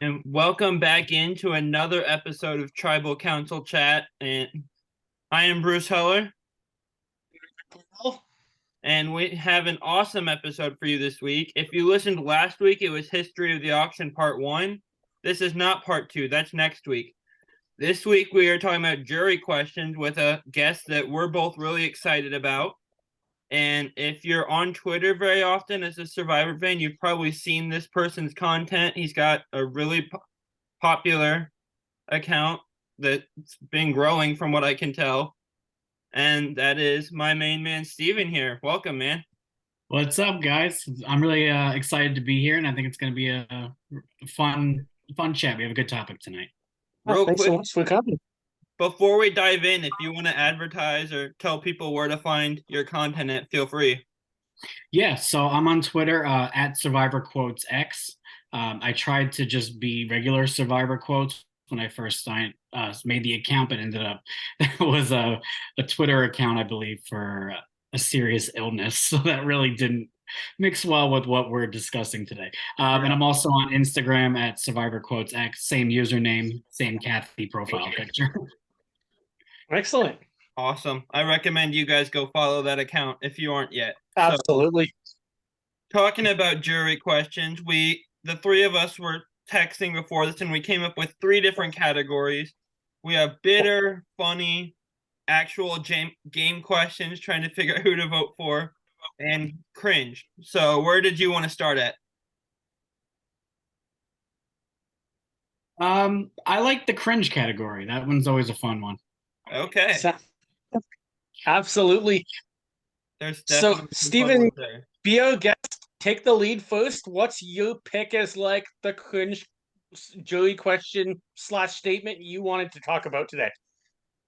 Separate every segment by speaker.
Speaker 1: And welcome back into another episode of Tribal Council Chat. And I am Bruce Heller, and we have an awesome episode for you this week. If you listened last week, it was History of the Auction Part 1. This is not Part 2, that's next week. This week, we are talking about jury questions with a guest that we're both really excited about. And if you're on Twitter very often as a Survivor fan, you've probably seen this person's content. He's got a really popular account that's been growing from what I can tell. And that is my main man, Steven here. Welcome, man.
Speaker 2: What's up, guys? I'm really excited to be here, and I think it's going to be a fun chat. We have a good topic tonight.
Speaker 1: Real
Speaker 3: Thanks
Speaker 1: quick,
Speaker 3: so much for coming.
Speaker 1: before we dive in, if you want to advertise or tell people where to find your content at, feel free.
Speaker 2: Yeah, so I'm on Twitter at Survivor Quotes X. I tried to just be regular Survivor Quotes when I first made the account, but ended up that was a Twitter account, I believe, for a serious illness. So that really didn't mix well with what we're discussing today. And I'm also on Instagram at Survivor Quotes X, same username, same Kathy profile picture.
Speaker 3: Excellent.
Speaker 1: Awesome. I recommend you guys go follow that account if you aren't yet.
Speaker 3: Absolutely.
Speaker 1: So, talking about jury questions, the three of us were texting before this, and we came up with three different categories. We have bitter, funny, actual game questions, trying to figure out who to vote for, and cringe. So where did you want to start at?
Speaker 2: I like the cringe category. That one's always a fun one.
Speaker 1: Okay.
Speaker 3: Absolutely.
Speaker 1: There's
Speaker 3: So,
Speaker 1: definitely some fun
Speaker 3: Steven,
Speaker 1: ones there.
Speaker 3: be our guest. Take the lead first. What's your pick as like the cringe jury question / statement you wanted to talk about today?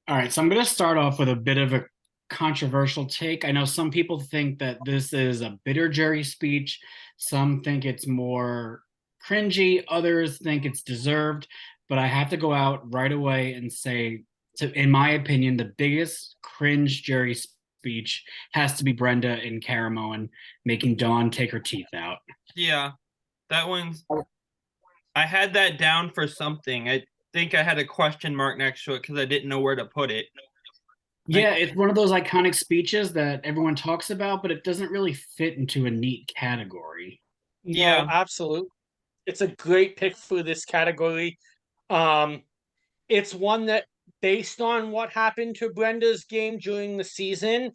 Speaker 2: All right, so I'm going to start off with a bit of a controversial take. I know some people think that this is a bitter jury speech. Some think it's more cringy. Others think it's deserved. But I have to go out right away and say, in my opinion, the biggest cringe jury speech has to be Brenda and Caramoan making Dawn take her teeth out.
Speaker 1: Yeah, that one's. I had that down for something. I think I had a question mark next to it because I didn't know where to put it.
Speaker 2: Yeah, it's one of those iconic speeches that everyone talks about, but it doesn't really fit into a neat category.
Speaker 1: Yeah.
Speaker 3: No, absolutely. It's a great pick for this category. It's one that, based on what happened to Brenda's game during the season,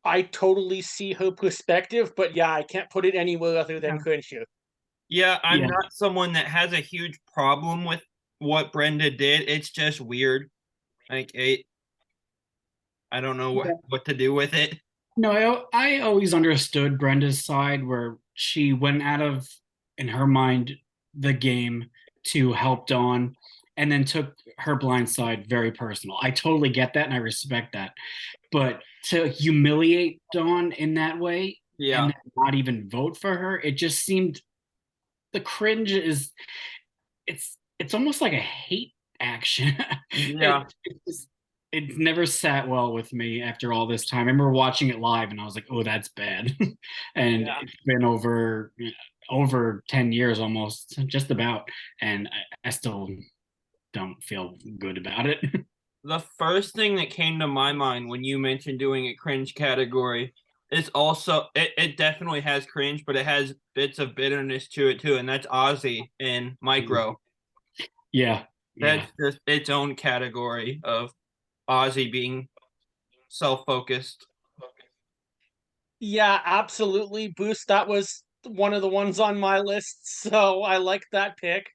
Speaker 3: I totally see her perspective, but yeah, I can't put it anywhere other than cringe here.
Speaker 1: Yeah, I'm
Speaker 2: Yeah.
Speaker 1: not someone that has a huge problem with what Brenda did. It's just weird. Like I don't know what to do with it.
Speaker 2: No, I always understood Brenda's side where she went out of, in her mind, the game to help Dawn and then took her blind side very personal. I totally get that and I respect that. But to humiliate Dawn in that way
Speaker 1: Yeah.
Speaker 2: and not even vote for her, it just seemed the cringe is it's almost like a hate action.
Speaker 1: Yeah.
Speaker 2: It never sat well with me after all this time. I remember watching it live and I was like, oh, that's bad. And
Speaker 3: Yeah.
Speaker 2: it's been over 10 years almost, just about. And I still don't feel good about it.
Speaker 1: The first thing that came to my mind when you mentioned doing a cringe category is also it definitely has cringe, but it has bits of bitterness to it too, and that's Ozzy and Micro.
Speaker 2: Yeah.
Speaker 1: That's just its own category of Ozzy being self-focused.
Speaker 3: Yeah, absolutely, Bruce. That was one of the ones on my list, so I like that pick.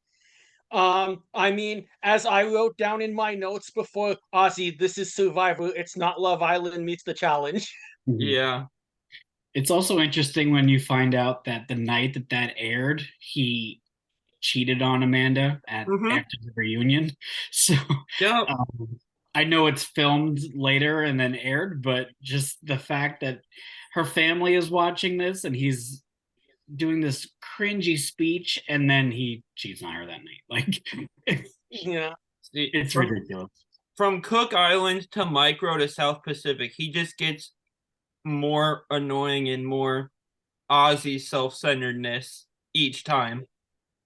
Speaker 3: I mean, as I wrote down in my notes before, Ozzy, this is Survivor. It's not Love Island meets the challenge.
Speaker 1: Yeah.
Speaker 2: It's also interesting when you find out that the night that aired, he cheated on Amanda after the reunion. So
Speaker 1: Yep.
Speaker 2: I know it's filmed later and then aired, but just the fact that her family is watching this and he's doing this cringy speech and then he cheats on her that night. Like
Speaker 3: Yeah.
Speaker 2: it's ridiculous.
Speaker 1: From Cook Island to Micro to South Pacific, he just gets more annoying and more Ozzy self-centeredness each time.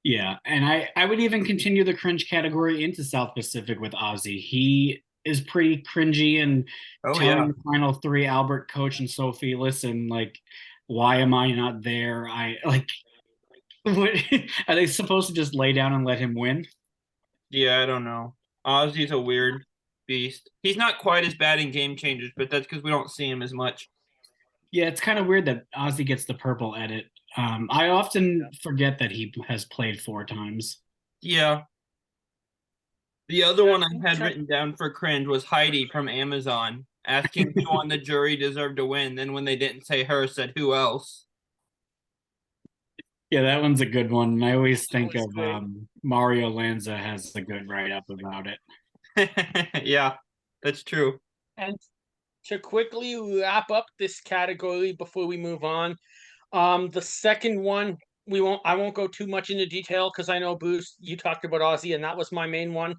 Speaker 2: Yeah, and I would even continue the cringe category into South Pacific with Ozzy. He is pretty cringy and
Speaker 1: Oh
Speaker 2: telling
Speaker 1: yeah.
Speaker 2: the final three, Albert, Coach, and Sophie, listen, like, why am I not there? I like, what, are they supposed to just lay down and let him win?
Speaker 1: Yeah, I don't know. Ozzy's a weird beast. He's not quite as bad in Game Changers, but that's because we don't see him as much.
Speaker 2: Yeah, it's kind of weird that Ozzy gets the purple edit. I often forget that he has played 4 times.
Speaker 1: Yeah. The other
Speaker 3: Yeah,
Speaker 1: one I had written down for cringe was Heidi from Amazon asking who on the jury deserved to win. Then when they didn't say her, said who else.
Speaker 2: Yeah, that one's a good one. And I always
Speaker 3: that
Speaker 2: think
Speaker 3: was
Speaker 2: of
Speaker 3: great.
Speaker 2: Mario Lanza has a good write up about it.
Speaker 1: Yeah, that's true.
Speaker 3: And to quickly wrap up this category before we move on, the second one I won't go too much into detail because I know Bruce, you talked about Ozzy and that was my main one.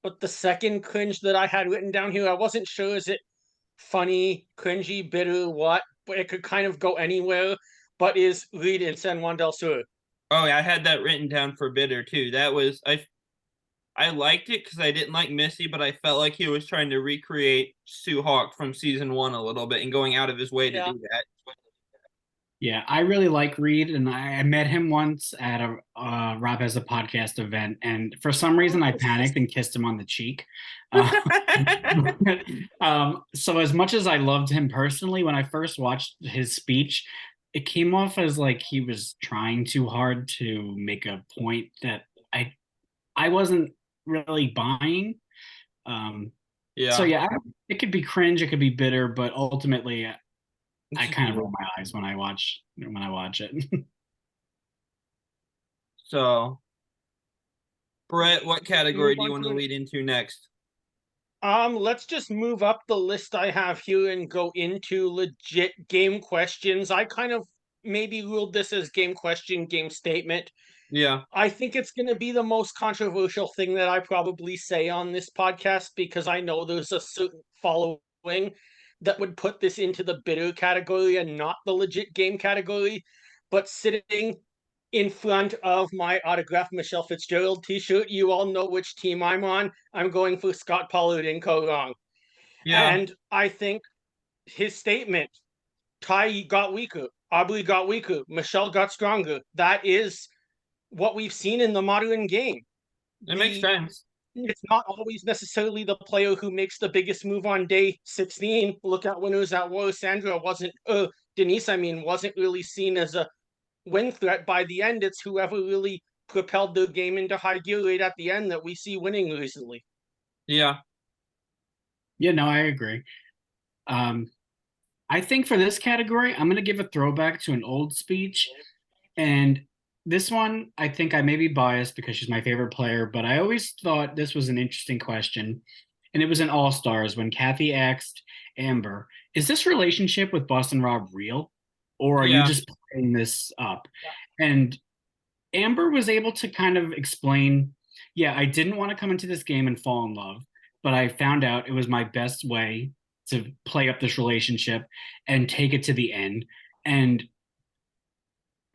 Speaker 3: But the second cringe that I had written down here, I wasn't sure is it funny, cringy, bitter, what, but it could kind of go anywhere. But is Reed in San Juan del Sur?
Speaker 1: Oh yeah, I had that written down for bitter too. That was I liked it because I didn't like Missy, but I felt like he was trying to recreate Sue Hawk from season one a little bit and going out of his way to
Speaker 3: Yeah,
Speaker 1: do that.
Speaker 2: Yeah, I really like Reed, and I met him once at a Rob Has a Podcast event, and for some reason I panicked and kissed him on the cheek. Uh, so as much as I loved him personally, when I first watched his speech, it came off as like he was trying too hard to make a point that I wasn't really buying. So
Speaker 1: Yeah.
Speaker 2: yeah, it could be cringe, it could be bitter, but ultimately I kind of roll my eyes when I watch it.
Speaker 1: So, Brett, what category
Speaker 3: move
Speaker 1: do you
Speaker 3: on
Speaker 1: want
Speaker 3: to
Speaker 1: to
Speaker 3: an
Speaker 1: lead into next?
Speaker 3: Let's just move up the list I have here and go into legit game questions. I kind of maybe ruled this as game question, game statement.
Speaker 1: Yeah.
Speaker 3: I think it's going to be the most controversial thing that I probably say on this podcast because I know there's a certain following that would put this into the bitter category and not the legit game category. But sitting in front of my autographed Michelle Fitzgerald t-shirt, you all know which team I'm on. I'm going for Scott Pollard in Korong.
Speaker 1: Yeah.
Speaker 3: And I think his statement, Ty got weaker, Aubrey got weaker, Michelle got stronger. That is what we've seen in the modern game.
Speaker 1: It makes
Speaker 3: The
Speaker 1: sense.
Speaker 3: It's not always necessarily the player who makes the biggest move on day 16. Look at winners at War. Sandra wasn't, Denise, I mean, wasn't really seen as a win threat by the end. It's whoever really propelled the game into high gear right at the end that we see winning recently.
Speaker 1: Yeah.
Speaker 2: Yeah, no, I agree. Um, I think for this category, I'm going to give a throwback to an old speech. And this one, I think I may be biased because she's my favorite player, but I always thought this was an interesting question. And it was in All Stars when Kathy asked Amber, is this relationship with Boston Rob real? Or are you
Speaker 1: Yeah.
Speaker 2: just playing this up? And Amber was able to kind of explain, yeah, I didn't want to come into this game and fall in love, but I found out it was my best way to play up this relationship and take it to the end and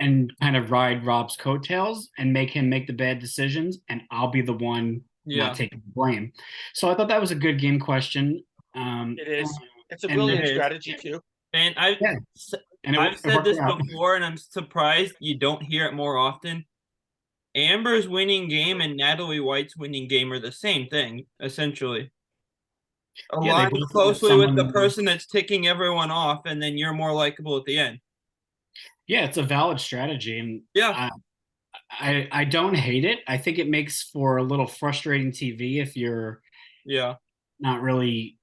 Speaker 2: kind of ride Rob's coattails and make him make the bad decisions, and I'll be the one not
Speaker 1: Yeah.
Speaker 2: taking the blame. So I thought that was a good game question.
Speaker 3: It is. It's a
Speaker 2: And
Speaker 3: brilliant
Speaker 1: It is.
Speaker 3: strategy too.
Speaker 1: And
Speaker 2: yeah, and
Speaker 1: I've
Speaker 2: it
Speaker 1: said
Speaker 2: worked
Speaker 1: this
Speaker 2: out.
Speaker 1: before, and I'm surprised you don't hear it more often. Amber's winning game and Natalie White's winning game are the same thing, essentially.
Speaker 2: Yeah, they
Speaker 1: Align
Speaker 2: both have
Speaker 1: closely with the
Speaker 2: someone.
Speaker 1: person that's ticking everyone off, and then you're more likable at the end.
Speaker 2: Yeah, it's a valid strategy, and
Speaker 1: Yeah.
Speaker 2: I don't hate it. I think it makes for a little frustrating TV if you're
Speaker 1: Yeah.
Speaker 2: not really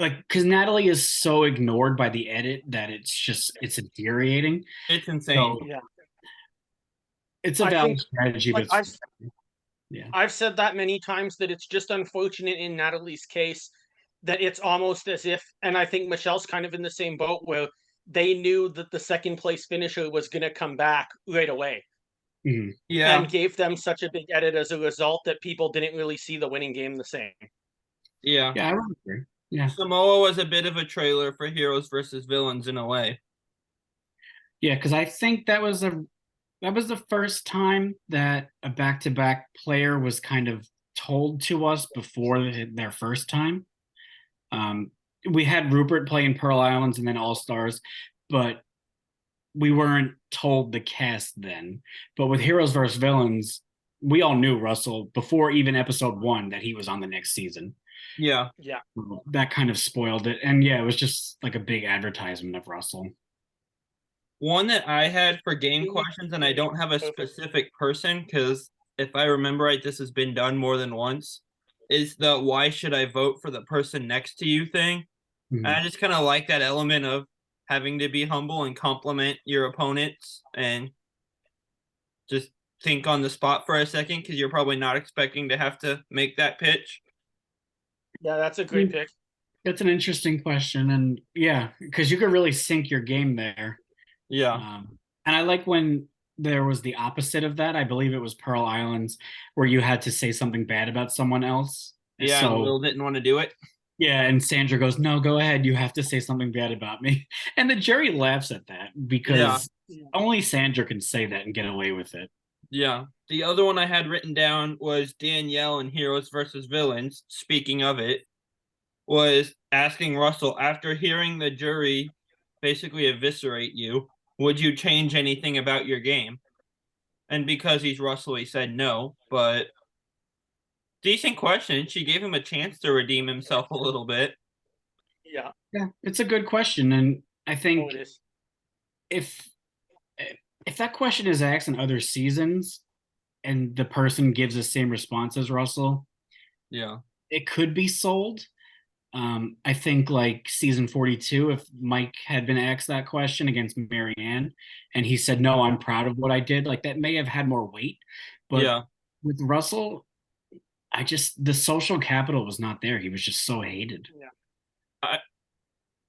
Speaker 2: like, because Natalie is so ignored by the edit that it's infuriating.
Speaker 1: It's insane.
Speaker 2: So
Speaker 3: Yeah.
Speaker 2: it's a
Speaker 3: I
Speaker 2: valid
Speaker 3: think
Speaker 2: strategy,
Speaker 3: like
Speaker 2: but yeah.
Speaker 3: I've said that many times that it's just unfortunate in Natalie's case that it's almost as if, and I think Michelle's kind of in the same boat where they knew that the second place finisher was going to come back right away
Speaker 2: Mhm.
Speaker 1: Yeah.
Speaker 3: and gave them such a big edit as a result that people didn't really see the winning game the same.
Speaker 1: Yeah.
Speaker 2: Yeah, I would agree. Yeah.
Speaker 1: Samoa was a bit of a trailer for heroes versus villains in a way.
Speaker 2: Yeah, because I think that was that was the first time that a back-to-back player was kind of told to us before their first time. We had Rupert play in Pearl Islands and then All Stars, but we weren't told the cast then. But with Heroes vs. Villains, we all knew Russell before even episode 1 that he was on the next season.
Speaker 1: Yeah.
Speaker 3: Yeah.
Speaker 2: That kind of spoiled it. And yeah, it was just like a big advertisement of Russell.
Speaker 1: One that I had for game questions, and I don't have a specific person because if I remember right, this has been done more than once, is the why should I vote for the person next to you thing.
Speaker 2: Mhm.
Speaker 1: And I just kind of like that element of having to be humble and compliment your opponents and just think on the spot for a second because you're probably not expecting to have to make that pitch.
Speaker 3: Yeah, that's a great pick.
Speaker 2: That's an interesting question. And yeah, because you could really sink your game there.
Speaker 1: Yeah.
Speaker 2: And I like when there was the opposite of that. I believe it was Pearl Islands where you had to say something bad about someone else.
Speaker 1: Yeah,
Speaker 2: So
Speaker 1: Will didn't want to do it.
Speaker 2: yeah, and Sandra goes, "No, go ahead. You have to say something bad about me." And the jury laughs at that because only Sandra can say that and get away with it.
Speaker 1: Yeah. The other one I had written down was Danielle in Heroes versus Villains. Speaking of it, was asking Russell after hearing the jury basically eviscerate you, would you change anything about your game? And because he's Russell, he said no, but decent question. She gave him a chance to redeem himself a little bit.
Speaker 3: Yeah.
Speaker 2: Yeah, it's a good question. And I think
Speaker 3: it is.
Speaker 2: if that question is asked in other seasons and the person gives the same response as Russell,
Speaker 1: yeah,
Speaker 2: it could be sold. I think like season 42, if Mike had been asked that question against Marianne and he said, no, I'm proud of what I did, like that may have had more weight. But with Russell, the social capital was not there. He was just so hated.
Speaker 3: Yeah.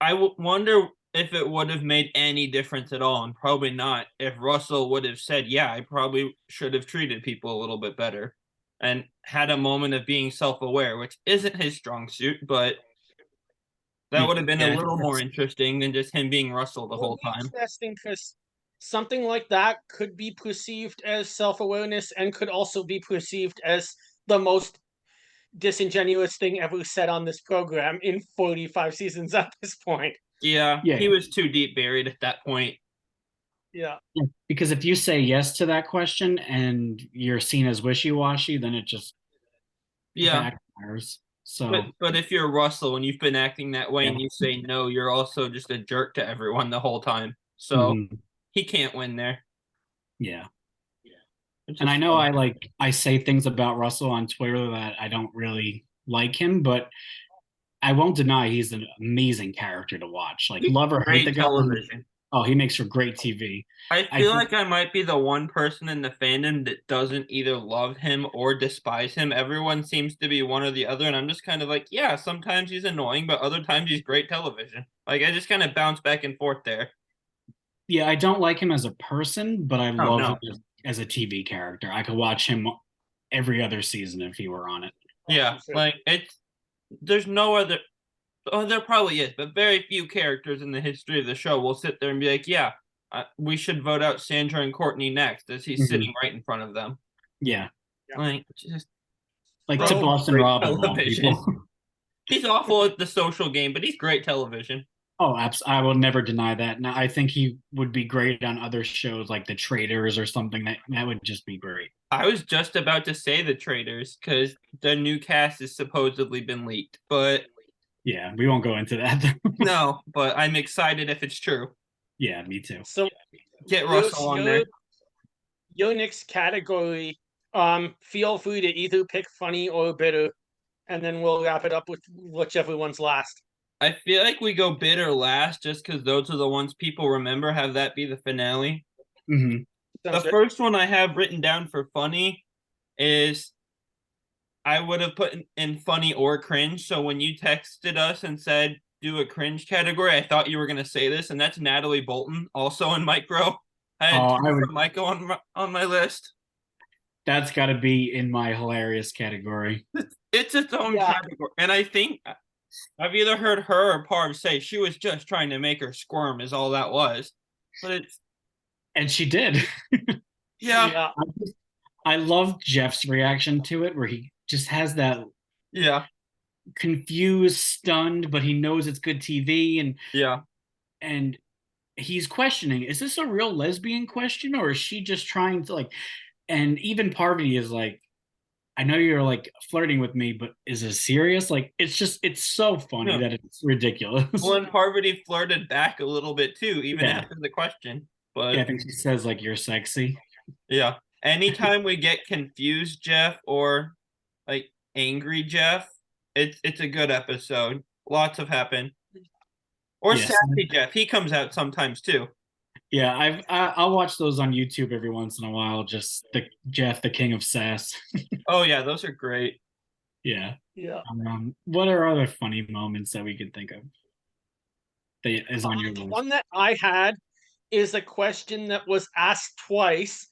Speaker 1: I wonder if it would have made any difference at all, and probably not if Russell would have said, yeah, I probably should have treated people a little bit better and had a moment of being self-aware, which isn't his strong suit, but that would have been a little more interesting than just him being Russell the whole time.
Speaker 3: Interesting because something like that could be perceived as self-awareness and could also be perceived as the most disingenuous thing ever said on this program in 45 seasons at this point.
Speaker 1: Yeah, he was too deep buried at that point.
Speaker 3: Yeah.
Speaker 2: Because if you say yes to that question and you're seen as wishy-washy, then it just backfires. So,
Speaker 1: but if you're Russell and you've been acting that way and you say no, you're also just a jerk to everyone the whole time. So he can't win there.
Speaker 2: Yeah. And I know I say things about Russell on Twitter that I don't really like him, but I won't deny he's an amazing character to watch. Like love or hate the guy.
Speaker 1: Television.
Speaker 2: Oh, he makes for great TV.
Speaker 1: I feel like I might be the one person in the fandom that doesn't either love him or despise him. Everyone seems to be one or the other, and I'm just kind of like, yeah, sometimes he's annoying, but other times he's great television. Like, I just kind of bounce back and forth there.
Speaker 2: Yeah, I don't like him as a person, but I love him as a TV character. I could watch him every other season if he were on it.
Speaker 1: Yeah, like, there's no other... Oh, there probably is, but very few characters in the history of the show will sit there and be like, yeah, we should vote out Sandra and Courtney next as he's sitting right in front of them.
Speaker 2: Yeah.
Speaker 1: Like, just...
Speaker 2: Like to Boston Rob.
Speaker 1: He's awful at the social game, but he's great television.
Speaker 2: Oh, I will never deny that. Now, I think he would be great on other shows like The Traitors or something. That would just be great.
Speaker 1: I was just about to say The Traitors because the new cast has supposedly been leaked, but...
Speaker 2: Yeah, we won't go into that.
Speaker 1: No, but I'm excited if it's true.
Speaker 2: Yeah, me too.
Speaker 3: So
Speaker 1: get Russell on there.
Speaker 3: Your next category, feel free to either pick funny or bitter, and then we'll wrap it up with whichever one's last.
Speaker 1: I feel like we go bitter last just because those are the ones people remember. Have that be the finale. The first one I have written down for funny is I would have put in funny or cringe. So when you texted us and said do a cringe category, I thought you were going to say this, and that's Natalie Bolton, also in Micro. I had Micro on my list.
Speaker 2: That's got to be in my hilarious category.
Speaker 1: It's its own category. And I think I've either heard her or Parv say she was just trying to make her squirm is all that was. But
Speaker 2: and she did.
Speaker 1: Yeah.
Speaker 2: I love Jeff's reaction to it, where he just has that
Speaker 1: Yeah.
Speaker 2: confused, stunned, but he knows it's good TV,
Speaker 1: Yeah.
Speaker 2: and he's questioning, is this a real lesbian question, or is she just trying to like? And even Parvati is like, I know you're like flirting with me, but is it serious? Like, it's so funny
Speaker 1: Yeah.
Speaker 2: that it's ridiculous.
Speaker 1: Well, and Parvati flirted back a little bit too, even
Speaker 2: Yeah.
Speaker 1: after the question.
Speaker 2: Yeah, I
Speaker 1: But
Speaker 2: think she says like you're sexy.
Speaker 1: yeah, anytime we get confused Jeff or like angry Jeff, it's a good episode. Lots have happened. Or
Speaker 2: Yes.
Speaker 1: sassy Jeff, he comes out sometimes too.
Speaker 2: Yeah, I'll watch those on YouTube every once in a while. Just the Jeff, the King of Sass.
Speaker 1: Oh yeah, those are great.
Speaker 2: Yeah.
Speaker 3: Yeah.
Speaker 2: What are other funny moments that we could think of that is on your
Speaker 3: The
Speaker 2: list?
Speaker 3: one that I had is a question that was asked twice.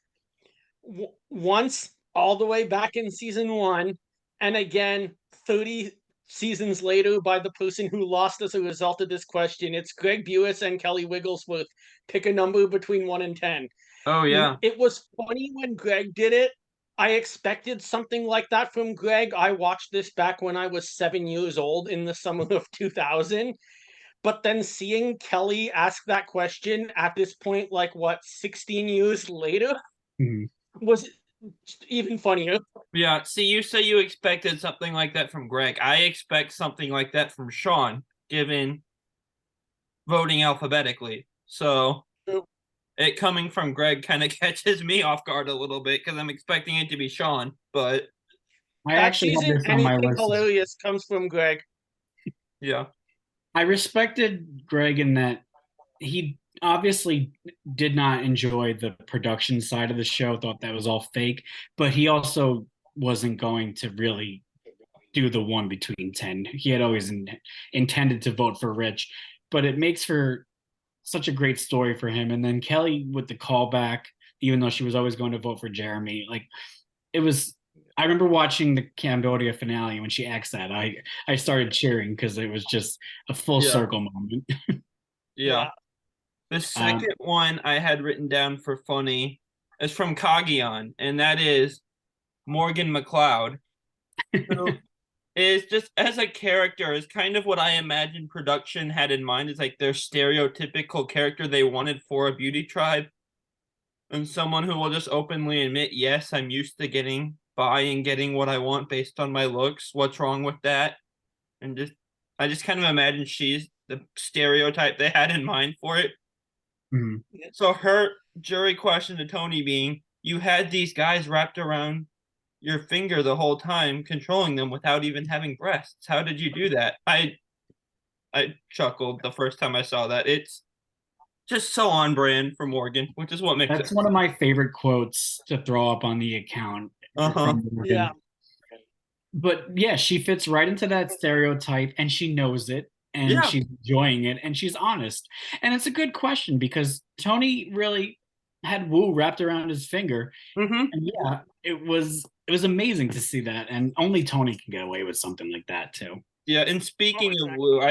Speaker 3: Once all the way back in season 1, and again 30 seasons later by the person who lost as a result of this question. It's Greg Buis and Kelly Wigglesworth. Pick a number between 1 and 10.
Speaker 1: Oh yeah.
Speaker 3: It was funny when Greg did it. I expected something like that from Greg. I watched this back when I was 7 years old in the summer of 2000. But then seeing Kelly ask that question at this point, like what, 16 years later,
Speaker 2: Mhm.
Speaker 3: was even funnier.
Speaker 1: Yeah. See, you say you expected something like that from Greg. I expect something like that from Sean, given voting alphabetically. So it coming from Greg kind of catches me off guard a little bit because I'm expecting it to be Sean, but
Speaker 2: I
Speaker 3: That
Speaker 2: actually have
Speaker 3: season,
Speaker 2: this on my
Speaker 3: anything
Speaker 2: list.
Speaker 3: hilarious comes from Greg.
Speaker 1: yeah.
Speaker 2: I respected Greg in that he obviously did not enjoy the production side of the show, thought that was all fake, but he also wasn't going to really do the 1 between 10. He had always intended to vote for Rich, but it makes for such a great story for him. And then Kelly with the callback, even though she was always going to vote for Jeremy, like it was. I remember watching the Cambodia finale when she asked that. I started cheering because it was just a full
Speaker 1: Yeah.
Speaker 2: circle moment.
Speaker 1: Yeah. The second one I had written down for funny is from Kagion, and that is Morgan McLeod. Who is just as a character is kind of what I imagine production had in mind. Is like their stereotypical character they wanted for a beauty tribe. And someone who will just openly admit, yes, I'm used to getting by and getting what I want based on my looks. What's wrong with that? And I just kind of imagine she's the stereotype they had in mind for it.
Speaker 2: Mhm.
Speaker 1: So her jury question to Tony being, you had these guys wrapped around your finger the whole time, controlling them without even having breasts. How did you do that? I chuckled the first time I saw that. It's just so on brand for Morgan, which is what makes
Speaker 2: That's
Speaker 1: it.
Speaker 2: one of my favorite quotes to throw up on the account from Morgan.
Speaker 3: Yeah.
Speaker 2: But yeah, she fits right into that stereotype and she knows it and
Speaker 1: Yeah.
Speaker 2: she's enjoying it and she's honest. And it's a good question because Tony really had Wu wrapped around his finger.
Speaker 1: Mm-hmm.
Speaker 2: And yeah, it was amazing to see that. And only Tony can get away with something like that too.
Speaker 1: Yeah, and speaking of Wu,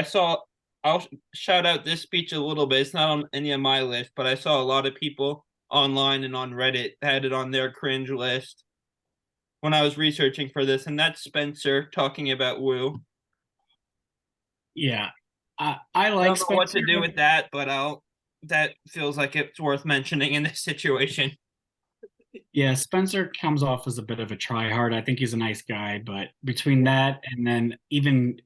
Speaker 1: I'll shout out this speech a little bit. It's not on any of my list, but I saw a lot of people online and on Reddit had it on their cringe list when I was researching for this, and that's Spencer talking about Wu.
Speaker 2: Yeah. I
Speaker 1: I
Speaker 2: like
Speaker 1: don't know what to
Speaker 2: Spencer.
Speaker 1: do with that, but that feels like it's worth mentioning in this situation.
Speaker 2: Yeah, Spencer comes off as a bit of a tryhard. I think he's a nice guy, but between that and then even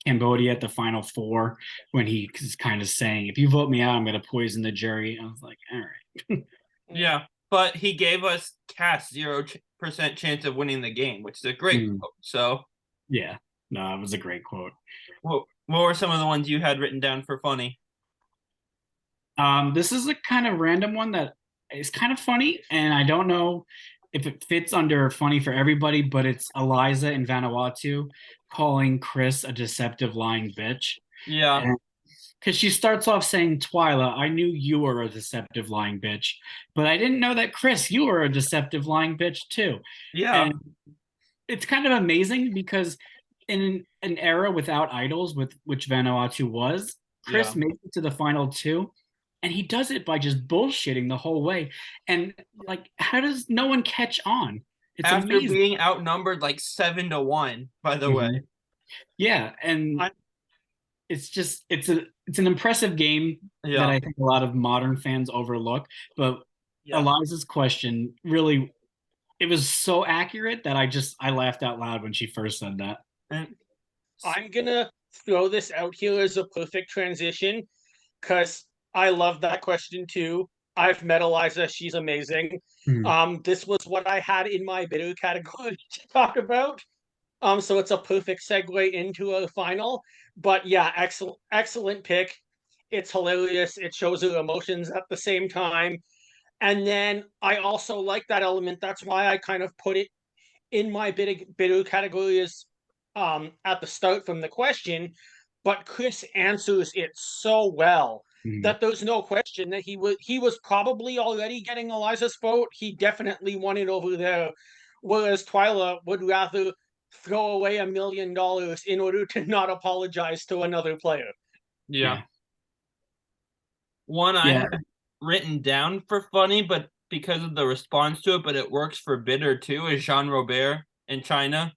Speaker 2: Cambodia at the Final Four, when he is kind of saying, "If you vote me out, I'm going to poison the jury," I was like, "All right."
Speaker 1: Yeah, but he gave us Cass 0% chance of winning the game, which is a great quote. So,
Speaker 2: yeah, no, it was a great quote.
Speaker 1: what were some of the ones you had written down for funny?
Speaker 2: This is a kind of random one that is kind of funny, and I don't know if it fits under funny for everybody, but it's Eliza in Vanuatu calling Chris a deceptive, lying bitch.
Speaker 1: Yeah.
Speaker 2: Because she starts off saying, Twyla, I knew you were a deceptive, lying bitch, but I didn't know that, Chris, you were a deceptive, lying bitch too.
Speaker 1: Yeah.
Speaker 2: And it's kind of amazing because in an era without idols, with which Vanuatu was, Chris
Speaker 1: Yeah.
Speaker 2: made it to the final 2 and he does it by just bullshitting the whole way. And like, how does no one catch on? It's
Speaker 1: After
Speaker 2: amazing.
Speaker 1: being outnumbered like 7-1, by the way.
Speaker 2: Mhm. Yeah, and
Speaker 3: I-
Speaker 2: it's just it's an impressive game that
Speaker 1: Yeah.
Speaker 2: I think a lot of modern fans overlook. But
Speaker 3: Yeah.
Speaker 2: Eliza's question really, it was so accurate that I laughed out loud when she first said that.
Speaker 1: And
Speaker 3: I'm gonna throw this out here as a perfect transition because I love that question too. I've met Eliza, she's amazing.
Speaker 2: Mhm.
Speaker 3: This was what I had in my bitter category to talk about. So it's a perfect segue into a final. But yeah, excellent pick. It's hilarious. It shows her emotions at the same time. And then I also like that element. That's why I kind of put it in my bitter category as at the start from the question. But Chris answers it so well
Speaker 2: Mhm.
Speaker 3: that there's no question that he was probably already getting Eliza's vote. He definitely won it over there. Whereas Twyla would rather throw away $1 million in order to not apologize to another player.
Speaker 1: yeah.
Speaker 2: Yeah.
Speaker 1: One I
Speaker 2: Yeah.
Speaker 1: had written down for funny, but because of the response to it, but it works for bitter too, is Jean Robert in China.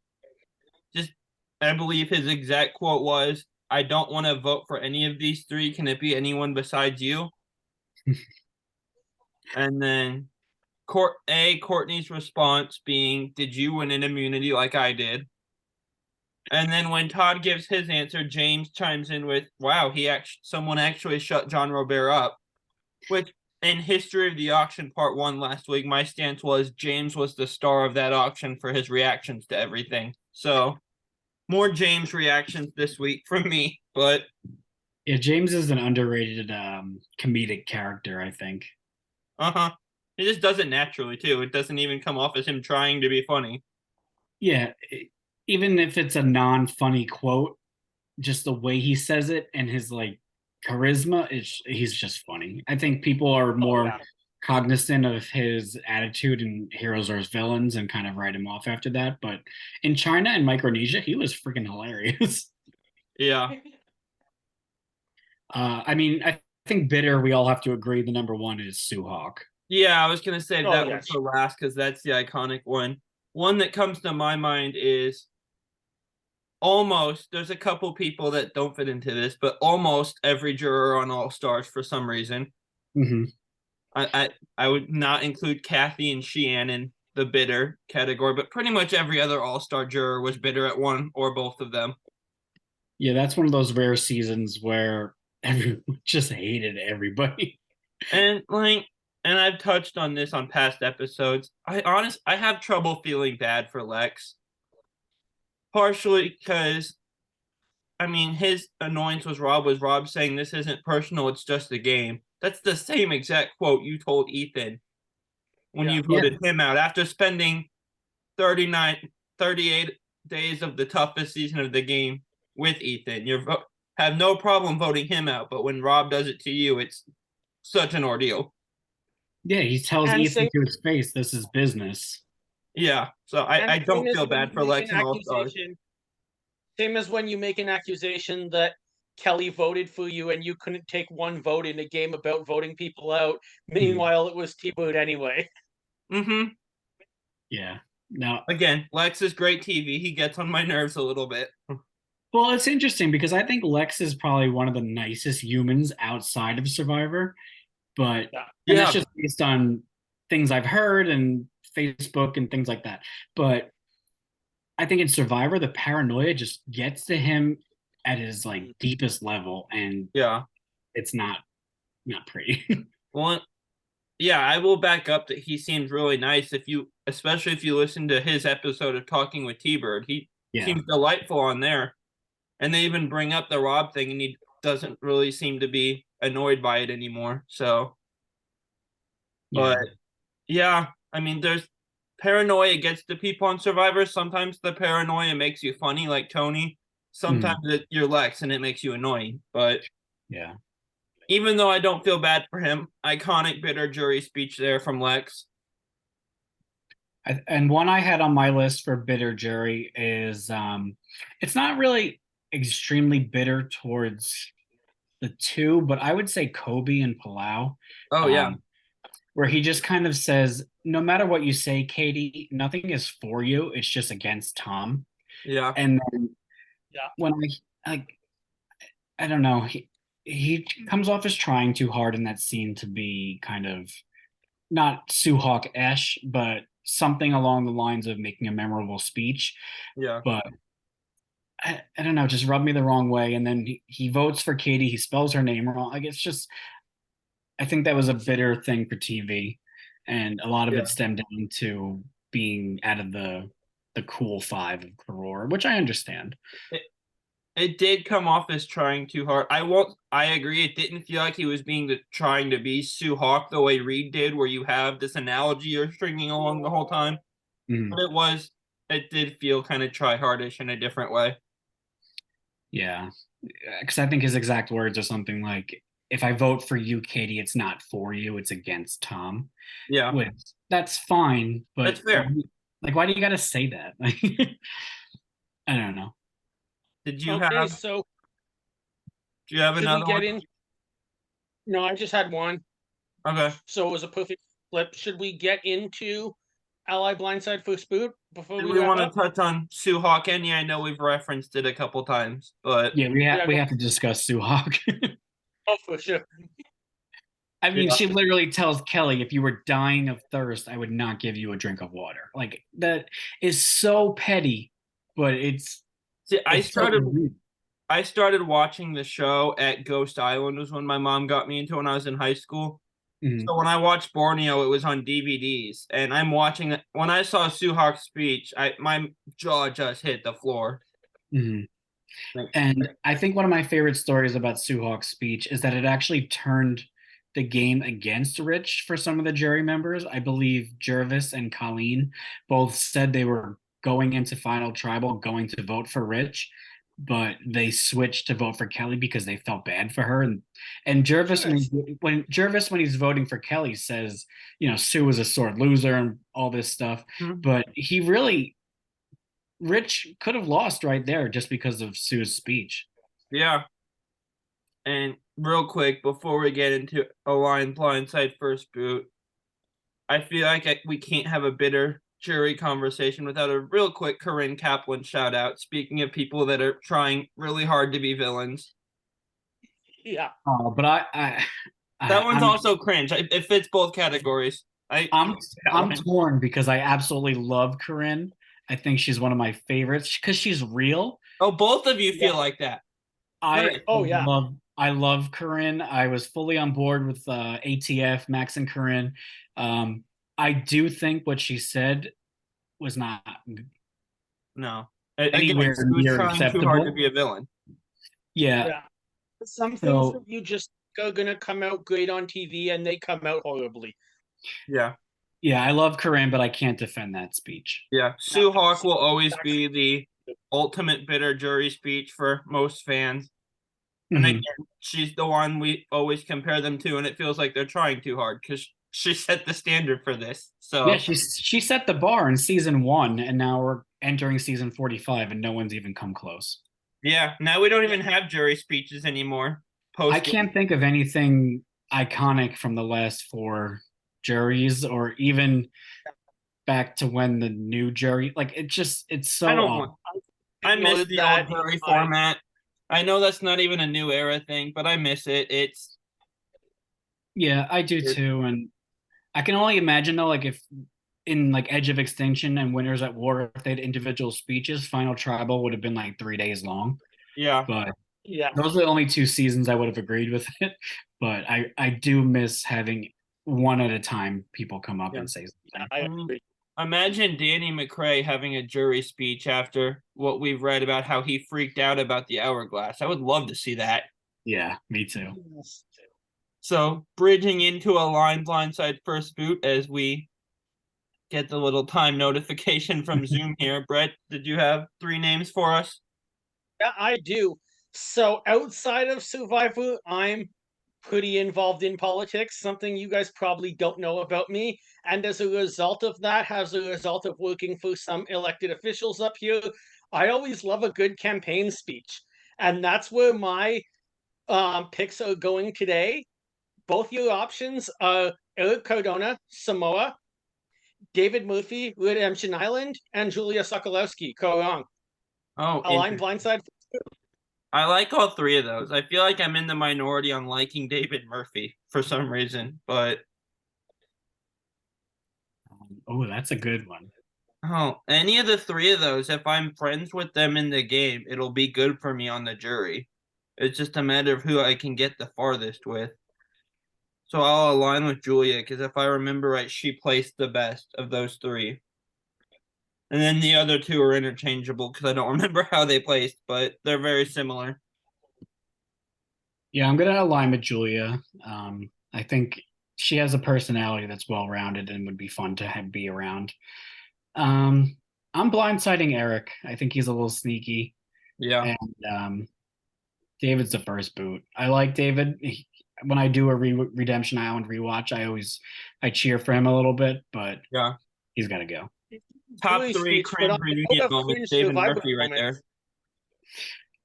Speaker 1: Just, I believe his exact quote was, "I don't want to vote for any of these three. Can it be anyone besides you?" And then Courtney's response being, "Did you win an immunity like I did?" And then when Todd gives his answer, James chimes in with, "Wow, someone actually shut John Robert up." Which, in History of the Auction Part 1 last week, my stance was James was the star of that auction for his reactions to everything. So, more James reactions this week from me, but
Speaker 2: Yeah, James is an underrated comedic character, I think.
Speaker 1: uh-huh. He just does it naturally too. It doesn't even come off as him trying to be funny.
Speaker 2: Yeah, even if it's a non-funny quote, just the way he says it and his like charisma is he's just funny. I think people are
Speaker 3: Oh
Speaker 2: more
Speaker 3: yeah.
Speaker 2: cognizant of his attitude in Heroes vs. Villains and kind of write him off after that. But in China and Micronesia, he was freaking hilarious.
Speaker 1: Yeah.
Speaker 2: I mean, I think bitter. We all have to agree the number one is Suhawk.
Speaker 1: Yeah, I was gonna say
Speaker 3: Oh
Speaker 1: that one
Speaker 3: yes.
Speaker 1: for last because that's the iconic one. One that comes to my mind is almost, there's a couple people that don't fit into this, but almost every juror on All Stars for some reason.
Speaker 2: Mm-hmm.
Speaker 1: I would not include Kathy and Sheehan in the bitter category, but pretty much every other All Star juror was bitter at one or both of them.
Speaker 2: Yeah, that's one of those rare seasons where everyone just hated everybody.
Speaker 1: And like, and I've touched on this on past episodes. I have trouble feeling bad for Lex, partially because I mean his annoyance was Rob saying this isn't personal, it's just a game. That's the same exact quote you told Ethan when
Speaker 3: Yeah.
Speaker 1: you
Speaker 2: Yeah,
Speaker 1: voted him out after spending 39, 38 days of the toughest season of the game with Ethan. Have no problem voting him out, but when Rob does it to you, it's such an ordeal.
Speaker 2: yeah, he tells
Speaker 3: And
Speaker 2: Ethan
Speaker 3: same
Speaker 2: to his face, "This is business."
Speaker 1: Yeah, so
Speaker 3: and
Speaker 1: I
Speaker 3: same
Speaker 1: don't
Speaker 3: as
Speaker 1: feel
Speaker 3: when
Speaker 1: bad
Speaker 3: you
Speaker 1: for
Speaker 3: make an
Speaker 1: Lex and All Stars.
Speaker 3: accusation. Same as when you make an accusation that Kelly voted for you and you couldn't take one vote in a game about voting people out.
Speaker 2: Mhm.
Speaker 3: Meanwhile, it was T-Bird anyway.
Speaker 1: Mm-hmm.
Speaker 2: Yeah. Now,
Speaker 1: Again, Lex is great TV. He gets on my nerves a little bit.
Speaker 2: well, it's interesting because I think Lex is probably one of the nicest humans outside of Survivor, but
Speaker 3: Yeah.
Speaker 2: and that's
Speaker 1: Yeah,
Speaker 2: just based on things I've heard and Facebook and things like that. But I think in Survivor, the paranoia just gets to him at his like deepest level, and
Speaker 1: yeah.
Speaker 2: it's not pretty.
Speaker 1: Well, yeah, I will back up that he seems really nice. Especially if you listen to his episode of Talking with T-Bird, he
Speaker 2: Yeah.
Speaker 1: seems delightful on there. And they even bring up the Rob thing, and he doesn't really seem to be annoyed by it anymore. So, but
Speaker 2: Yeah.
Speaker 1: yeah, I mean, there's paranoia gets to people on Survivor. Sometimes the paranoia makes you funny, like Tony.
Speaker 2: Mhm.
Speaker 1: Sometimes you're Lex, and it makes you annoying. But
Speaker 2: Yeah.
Speaker 1: even though I don't feel bad for him, iconic bitter jury speech there from Lex.
Speaker 2: And one I had on my list for bitter jury is it's not really extremely bitter towards the two, but I would say Kobe and Palau.
Speaker 1: Oh yeah.
Speaker 2: Where he just kind of says, no matter what you say, Katie, nothing is for you. It's just against Tom.
Speaker 1: Yeah.
Speaker 2: And then
Speaker 3: Yeah.
Speaker 2: when I don't know, he comes off as trying too hard in that scene to be kind of not Suhawk-esh, but something along the lines of making a memorable speech.
Speaker 1: Yeah.
Speaker 2: But I don't know, just rubbed me the wrong way. And then he votes for Katie. He spells her name wrong. Like, it's just, I think that was a bitter thing for TV, and a lot of
Speaker 1: Yeah.
Speaker 2: it stemmed down to being out of the cool five of Karor, which I understand.
Speaker 1: It did come off as trying too hard. I agree. It didn't feel like he was trying to be Sue Hawk the way Reed did, where you have this analogy you're stringing along the whole time.
Speaker 2: Mhm.
Speaker 1: But it did feel kind of try hardish in a different way.
Speaker 2: Yeah, because I think his exact words are something like, "If I vote for you, Katie, it's not for you; it's against Tom."
Speaker 1: Yeah.
Speaker 2: Which that's fine, but
Speaker 1: That's fair.
Speaker 2: like, why do you got to say that? Like, I don't know.
Speaker 1: Did you
Speaker 3: Okay,
Speaker 1: have
Speaker 3: so
Speaker 1: do you have
Speaker 3: should we
Speaker 1: another
Speaker 3: get
Speaker 1: one?
Speaker 3: in? No, I just had one.
Speaker 1: Okay.
Speaker 3: So it was a perfect flip. Should we get into Ally Blindside First Boot before
Speaker 1: Did
Speaker 3: we
Speaker 1: we
Speaker 3: wrap
Speaker 1: want to
Speaker 3: up?
Speaker 1: touch on Sue Hawk? And yeah, I know we've referenced it a couple times, but
Speaker 2: Yeah, we
Speaker 3: Yeah,
Speaker 2: we
Speaker 3: go-
Speaker 2: have to discuss Suhawk.
Speaker 3: Oh, for sure.
Speaker 2: I mean,
Speaker 1: Yeah.
Speaker 2: she literally tells Kelly, if you were dying of thirst, I would not give you a drink of water. Like, that is so petty, but
Speaker 1: see,
Speaker 2: it's so rude.
Speaker 1: I started watching the show at Ghost Island was when my mom got me into when I was in high school.
Speaker 2: Mhm,
Speaker 1: So when I watched Borneo, it was on DVDs, and I'm watching it. When I saw Sue Hawk's speech, my jaw just hit the floor.
Speaker 2: mhm.
Speaker 1: Like,
Speaker 2: And I think one of my favorite stories about Suhawk's speech is that it actually turned the game against Rich for some of the jury members. I believe Jervis and Colleen both said they were going into Final Tribal going to vote for Rich, but they switched to vote for Kelly because they felt bad for her. And Jervis,
Speaker 3: Sure.
Speaker 2: when he's voting for Kelly, says, Sue is a sore loser and all this stuff.
Speaker 1: Mhm.
Speaker 2: But Rich could have lost right there just because of Sue's speech.
Speaker 1: yeah. And real quick, before we get into a line blindside first boot, I feel like we can't have a bitter jury conversation without a real quick Corinne Kaplan shout out. Speaking of people that are trying really hard to be villains,
Speaker 3: Yeah.
Speaker 2: But
Speaker 1: that one's
Speaker 2: I'm
Speaker 1: also cringe. It fits both categories.
Speaker 2: I'm torn because I absolutely love Corinne. I think she's one of my favorites because she's real.
Speaker 1: Oh, both of you feel
Speaker 3: Yeah.
Speaker 1: like that.
Speaker 2: I
Speaker 1: Nice.
Speaker 3: Oh, yeah.
Speaker 2: love Corinne. I was fully on board with ATF, Max and Corinne. I do think what she said was not
Speaker 1: No. Again,
Speaker 2: anywhere
Speaker 1: she was
Speaker 2: near
Speaker 1: trying too hard to
Speaker 2: acceptable.
Speaker 1: be a villain.
Speaker 2: Yeah.
Speaker 3: Yeah. Some things
Speaker 2: So
Speaker 3: that you just are gonna come out great on TV and they come out horribly.
Speaker 1: Yeah.
Speaker 2: yeah, I love Corinne, but I can't defend that speech.
Speaker 1: Yeah. Sue Hawk will always be the ultimate bitter jury speech for most fans. And
Speaker 2: Mhm.
Speaker 1: again, she's the one we always compare them to, and it feels like they're trying too hard because she set the standard for this. So
Speaker 2: Yeah, she set the bar in season 1, and now we're entering season 45, and no one's even come close.
Speaker 1: yeah, now we don't even have jury speeches anymore.
Speaker 2: I can't think of anything iconic from the last 4 juries, or even back to when the new jury, like, it's so
Speaker 1: I don't
Speaker 2: odd.
Speaker 1: want. I miss
Speaker 3: Noted
Speaker 1: the
Speaker 3: that
Speaker 1: old jury
Speaker 3: in my-
Speaker 1: format. I know that's not even a new era thing, but I miss it. It's
Speaker 2: Yeah, I do too, and I can only imagine though, like, if in like Edge of Extinction and Winners at War, if they had individual speeches, Final Tribal would have been like 3 days long.
Speaker 1: yeah.
Speaker 2: But
Speaker 3: Yeah.
Speaker 2: those are the only 2 seasons I would have agreed with it. But I do miss having one at a time people come up
Speaker 1: Yeah.
Speaker 2: and say something.
Speaker 3: I agree.
Speaker 1: Imagine Danny McRae having a jury speech after what we've read about how he freaked out about the hourglass. I would love to see that.
Speaker 2: Yeah, me too.
Speaker 1: So, bridging into a line blindside first boot as we get the little time notification from Zoom here. Brett, did you have 3 names for us?
Speaker 3: Yeah, I do. So outside of Survivor, I'm pretty involved in politics, something you guys probably don't know about me. And as a result of that, as a result of working for some elected officials up here, I always love a good campaign speech. And that's where my picks are going today. Both your options are Eric Cardona, Samoa, David Murphy, Redemption Island, and Julia Sokolowski, Korong.
Speaker 1: Oh,
Speaker 3: Align
Speaker 1: interesting.
Speaker 3: blindside.
Speaker 1: I like all three of those. I feel like I'm in the minority on liking David Murphy for some reason, but
Speaker 2: Oh, that's a good one.
Speaker 1: any of the three of those, if I'm friends with them in the game, it'll be good for me on the jury. It's just a matter of who I can get the farthest with. So I'll align with Julia because if I remember right, she placed the best of those three. And then the other two are interchangeable because I don't remember how they placed, but they're very similar.
Speaker 2: Yeah, I'm gonna align with Julia. I think she has a personality that's well rounded and would be fun to be around. I'm blindsiding Eric. I think he's a little sneaky,
Speaker 1: Yeah.
Speaker 2: and David's the first boot. I like David. When I do a Redemption Island rewatch, I cheer for him a little bit, but
Speaker 1: Yeah.
Speaker 2: he's got to go.
Speaker 1: Top
Speaker 3: Really
Speaker 1: three
Speaker 3: sweet, but
Speaker 1: cringe
Speaker 3: on the
Speaker 1: reunion
Speaker 3: note of
Speaker 1: moments,
Speaker 3: cringe
Speaker 1: David
Speaker 3: Survivor
Speaker 1: Murphy right there.
Speaker 3: moments,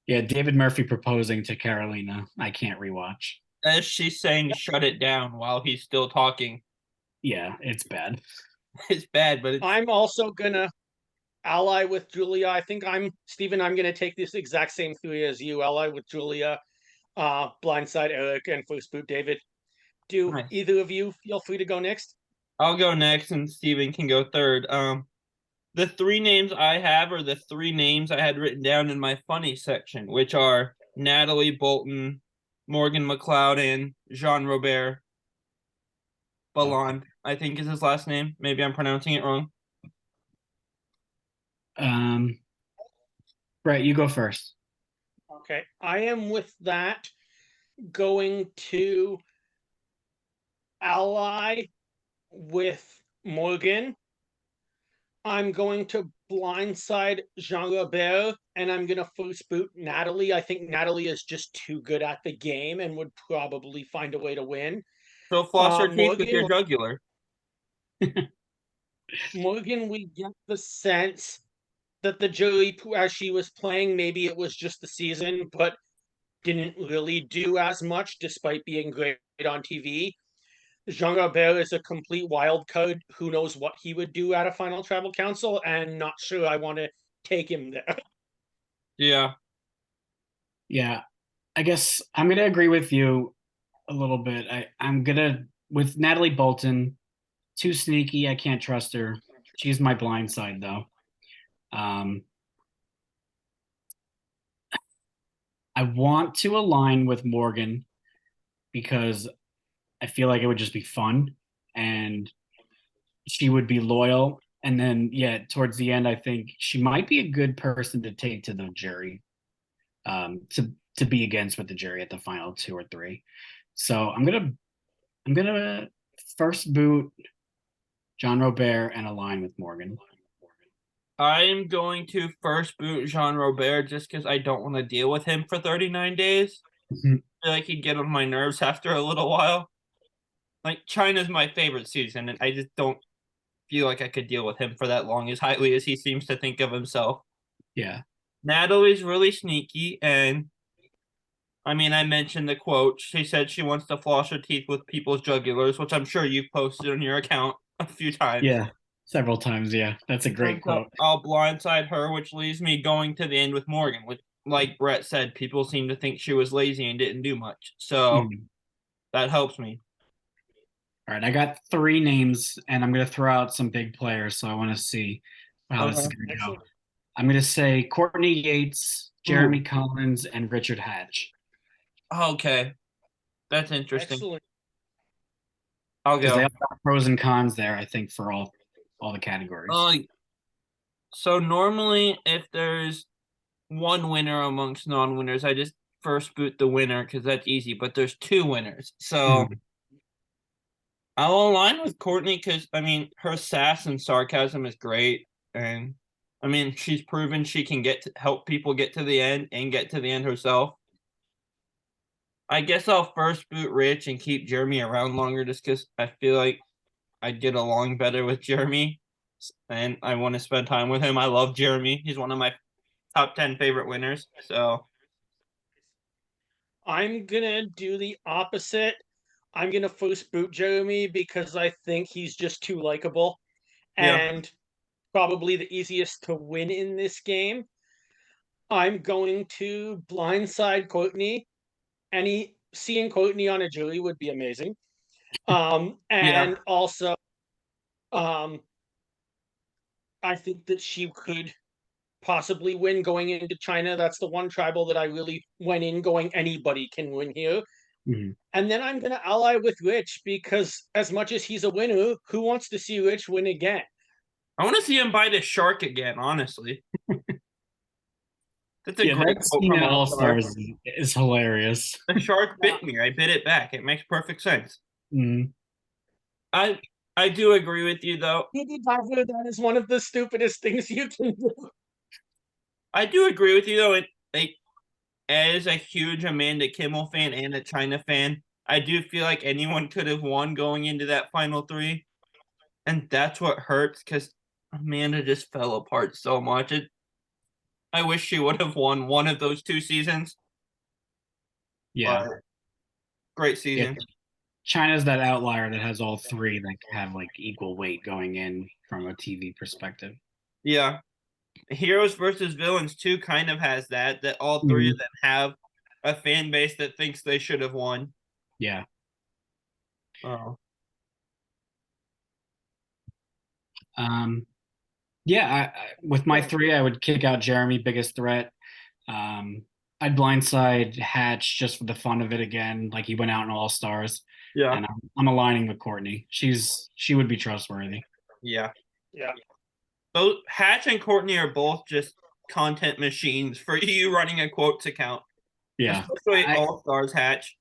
Speaker 2: Yeah, David Murphy proposing to Carolina. I can't rewatch.
Speaker 1: As she's saying, shut it down while he's still talking.
Speaker 2: Yeah, it's bad.
Speaker 1: It's bad, but it's
Speaker 3: I'm also gonna ally with Julia. I think Steven, I'm gonna take this exact same three as you. Ally with Julia, blindside Eric, and first boot David. Do
Speaker 1: nice.
Speaker 3: either of you feel free to go next?
Speaker 1: I'll go next and Steven can go third. The three names I have are the three names I had written down in my funny section, which are Natalie Bolton, Morgan McLeod, and Jean Robert Ballon, I think is his last name. Maybe I'm pronouncing it wrong.
Speaker 2: Brett, you go first.
Speaker 3: Okay, I am with that going to ally with Morgan. I'm going to blindside Jean Robert, and I'm going to first boot Natalie. I think Natalie is just too good at the game and would probably find a way to win.
Speaker 1: So floss your teeth with
Speaker 3: Morgan,
Speaker 1: your jugular.
Speaker 3: Morgan, we get the sense that the jury, as she was playing, maybe it was just the season, but didn't really do as much despite being great on TV. Jean Robert is a complete wild card. Who knows what he would do at a final tribal council, and not sure I want to take him there.
Speaker 1: Yeah.
Speaker 2: Yeah, I guess I'm gonna agree with you a little bit. I'm gonna with Natalie Bolton, too sneaky. I can't trust her. She's my blind side though. I want to align with Morgan because I feel like it would just be fun and she would be loyal. And then, yeah, towards the end, I think she might be a good person to take to the jury, to be against with the jury at the final two or three. So I'm gonna first boot Jean Robert and align with Morgan.
Speaker 1: I'm going to first boot Jean Robert just because I don't want to deal with him for 39 days.
Speaker 2: Mhm.
Speaker 1: I feel like he'd get on my nerves after a little while. Like, China's my favorite season, and I just don't feel like I could deal with him for that long, as highly as he seems to think of himself.
Speaker 2: Yeah.
Speaker 1: Natalie's really sneaky, and I mean, I mentioned the quote. She said she wants to floss her teeth with people's jugulars, which I'm sure you've posted on your account a few times.
Speaker 2: Yeah. Several times. Yeah. That's a great quote.
Speaker 1: I'll blindside her, which leaves me going to the end with Morgan. Which, like Brett said, people seem to think she was lazy and didn't do much. So that helps me.
Speaker 2: All right. I got three names and I'm going to throw out some big players. So I want to see how this is going to go.
Speaker 3: Excellent.
Speaker 2: I'm going to say Courtney Yates, Jeremy Collins, and Richard Hatch.
Speaker 1: Okay. That's interesting.
Speaker 3: Excellent.
Speaker 1: I'll
Speaker 2: Because they
Speaker 1: go.
Speaker 2: all got pros and cons there, I think, for all the categories.
Speaker 1: So normally if there's one winner amongst non-winners, I just first boot the winner because that's easy. But there's two winners. So I'll align with Courtney because, I mean, her sass and sarcasm is great. And, I mean, she's proven she can help people get to the end and get to the end herself. I guess I'll first boot Rich and keep Jeremy around longer just because I feel like I'd get along better with Jeremy. And I want to spend time with him. I love Jeremy. He's one of my top 10 favorite winners. So
Speaker 3: I'm gonna do the opposite. I'm gonna first boot Jeremy because I think he's just too likable
Speaker 1: Yeah.
Speaker 3: and probably the easiest to win in this game. I'm going to blindside Courtney. Seeing Courtney on a jury would be amazing.
Speaker 1: Yeah.
Speaker 3: And also, um, I think that she could possibly win going into China. That's the one tribal that I really went in going, anybody can win here.
Speaker 2: Mhm.
Speaker 3: And then I'm going to ally with Rich because, as much as he's a winner, who wants to see Rich win again?
Speaker 1: I want to see him bite a shark again, honestly. That's a
Speaker 2: Yeah,
Speaker 1: great
Speaker 2: that
Speaker 1: quote
Speaker 2: scene
Speaker 1: from
Speaker 2: in
Speaker 1: All
Speaker 2: All
Speaker 1: Star.
Speaker 2: Stars is hilarious.
Speaker 1: The shark bit me. I bit it back. It makes perfect sense.
Speaker 2: Mhm.
Speaker 1: I I do agree with you though.
Speaker 3: That is one of the stupidest things you can do.
Speaker 1: I do agree with you though. As a huge Amanda Kimmel fan and a China fan, I do feel like anyone could have won going into that final three, and that's what hurts because Amanda just fell apart so much. I wish she would have won one of those 2 seasons.
Speaker 2: Yeah.
Speaker 1: But great
Speaker 2: Yeah.
Speaker 1: season.
Speaker 2: China's that outlier that has all three that have like equal weight going in from a TV perspective.
Speaker 1: Yeah. Heroes versus Villains 2 kind of has that all three
Speaker 2: Mhm.
Speaker 1: of them have a fan base that thinks they should have won.
Speaker 2: Yeah.
Speaker 1: Oh.
Speaker 2: Yeah, with my three, I would kick out Jeremy, biggest threat. I'd blindside Hatch just for the fun of it again, like he went out in All Stars.
Speaker 1: Yeah.
Speaker 2: And I'm aligning with Courtney. She would be trustworthy.
Speaker 1: Yeah.
Speaker 3: Yeah.
Speaker 1: Both Hatch and Courtney are both just content machines for you running a quotes account.
Speaker 2: Yeah,
Speaker 1: Especially
Speaker 2: I
Speaker 1: All Stars Hatch.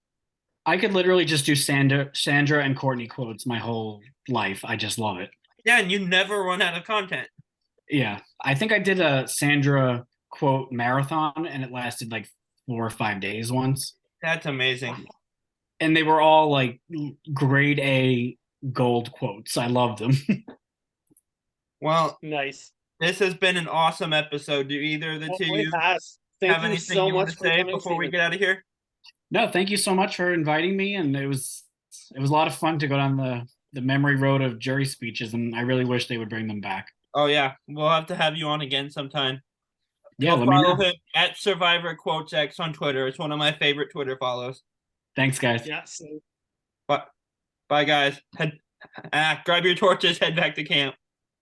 Speaker 2: I could literally just do Sandra and Courtney quotes my whole life. I just love it.
Speaker 1: Yeah, and you never run out of content.
Speaker 2: Yeah, I think I did a Sandra quote marathon, and it lasted like 4 or 5 days once.
Speaker 1: That's amazing.
Speaker 2: And they were all like grade A gold quotes. I loved them.
Speaker 1: Well,
Speaker 3: Nice.
Speaker 1: this has been an awesome episode. Do either of the two
Speaker 3: It
Speaker 1: you
Speaker 3: has.
Speaker 1: have
Speaker 3: Thank you
Speaker 1: anything
Speaker 3: so
Speaker 1: you want
Speaker 3: much
Speaker 1: to
Speaker 3: for
Speaker 1: say
Speaker 3: coming,
Speaker 1: before we
Speaker 3: Steven.
Speaker 1: get out of here?
Speaker 2: No, thank you so much for inviting me, and it was a lot of fun to go down the memory road of jury speeches, and I really wish they would bring them back.
Speaker 1: Oh yeah, we'll have to have you on again sometime.
Speaker 2: Yeah,
Speaker 1: Go
Speaker 2: let me
Speaker 1: follow
Speaker 2: know.
Speaker 1: him at Survivor Quotes X on Twitter. It's one of my favorite Twitter follows.
Speaker 2: Thanks, guys.
Speaker 3: Yeah. So
Speaker 1: But bye guys. Grab your torches, head back to camp.